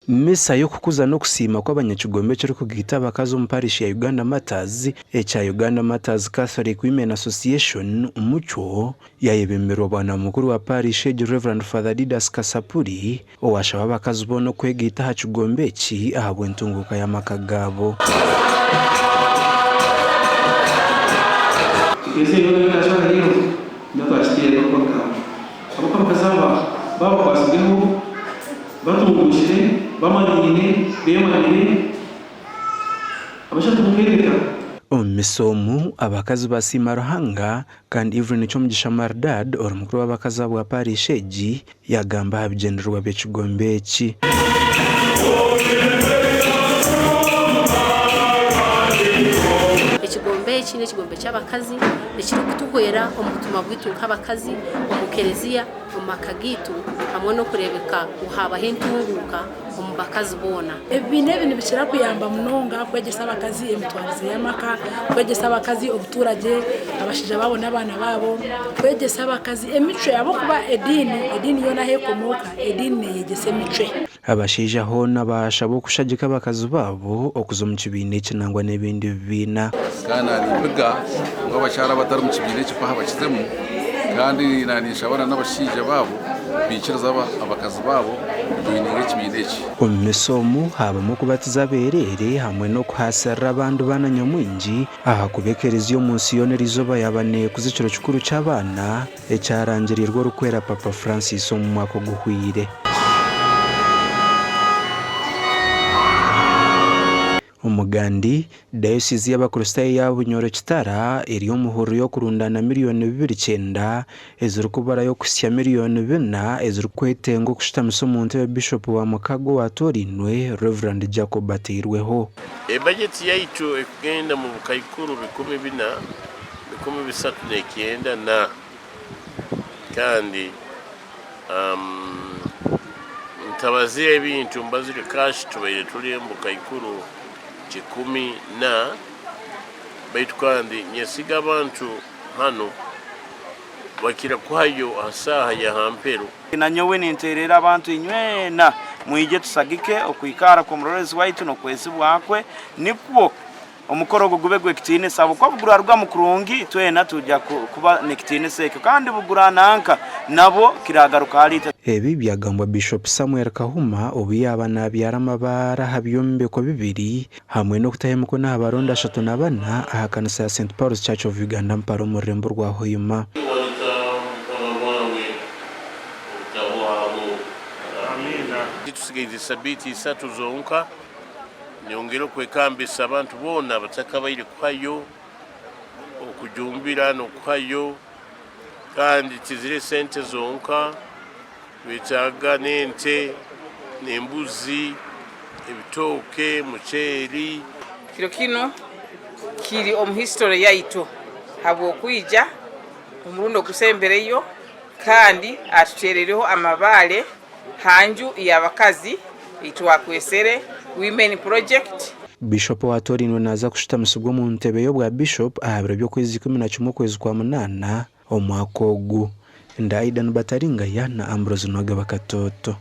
Misa yo kukuza no kusima kw'abanyakigombe cyo kugita abakazi mu parish ya Uganda Matters echa Uganda Matters Catholic Women Association umucyo yayebemerwa bwana mukuru wa parish Reverend Father Didas Kasapuri owashaba abakazi bono kwegita ha kigombe ki ahabwe ntunguka ya makagabo. Omisomu abakazi basima Ruhanga kandi Evelyn Chomugisha Mardad orumukuru w'abakazi bwa parish egi yagamba habigenderwa by'ekigombe eki. Ekigombe eki n'ekigombe ky'abakazi ekiri kutuhwera omutuma bwitu nk'abakazi omukereziya omumakagitu hamwe no kurebeka uhaba hentunguka omubakazi bona. Ebine bikira kuyamba munonga kwegesa abakazi emitwarize y'amaka, kwegesa abakazi obuturage abashija babo n'abana babo, kwegesa abakazi emico yabo kuba edini yona hekomoka edini yegese emico. Abashija hona bashabo kushagika abakazi babo okuza mu kibine kinangwa n'ebindi bibina. Kana nibiga ngo bashara batari mu kibine kipaha bakizemu kandi nanishabana n'abashija babo bikiriza abakazi babo bininge kibine ki. Omisomu habamo kubatiza berere hamwe no kuhasara abantu bana nyamwingi aha kubekereza yo munsi yone rizoba yabane kuziciro kikuru cy'abana ecyarangirirwa rukwera Papa Francis mu mwaka guhwire. Umugandi diocese y'abakristayo ya Bunyoro Kitara eri umuhoro yo kurundana miliyoni 29 eziri kubara yo kusya miliyoni 4 eziri kwetengo kushitamiso mu ntebe Bishop wa Mukago watorinwe Reverend Jacob Batirweho. Budget yaitu ekugenda mu bukayikuru 10,309 na kandi ntabazi ebintu mbazire cash tubaire tuli mu bukayikuru 10 na baitu kandi nyesiga abantu hano bakira kwayo asaha ya hampero nanyowe ninterera abantu inywena mwije tusagike okwikara ku murorezi waitu no kwezi bwakwe nikubo omukoro gube gwekitine sabo kwa bugura rwa mukurungi twena tujya kuba nekitine seke kandi bugura nanka nabo kiragaruka halita. Ebi byagambwa Bishop Samuel Kahuma obiyaba nabyara amabara habyombe ko bibiri hamwe no kutahemuko n'abaronda 34 aha kanisa ya St Paul's Church of Uganda mparo mu rembo rwa Hoyuma. Tusigaye sabiti isatu zonka nyongero kwekambisa abantu bona bataka bayire kwayo okujumbira no kwayo kandi kizire sente zonka bitaga nente nembuzi ebitoke mucheri kino kiri history yaito habo kuija umurundo gusembereyo kandi atuterereho amabale hanju y'abakazi itwa kwesere Women Project. Bishop watorinwe naza kushitamisubwo mu ntebe yo bwa Bishop ahabiro byo kwezi 11 kwezi kwa 8 omwaka ogu. Ndaidan Bataringa ya na Ambrose Noga bakatoto.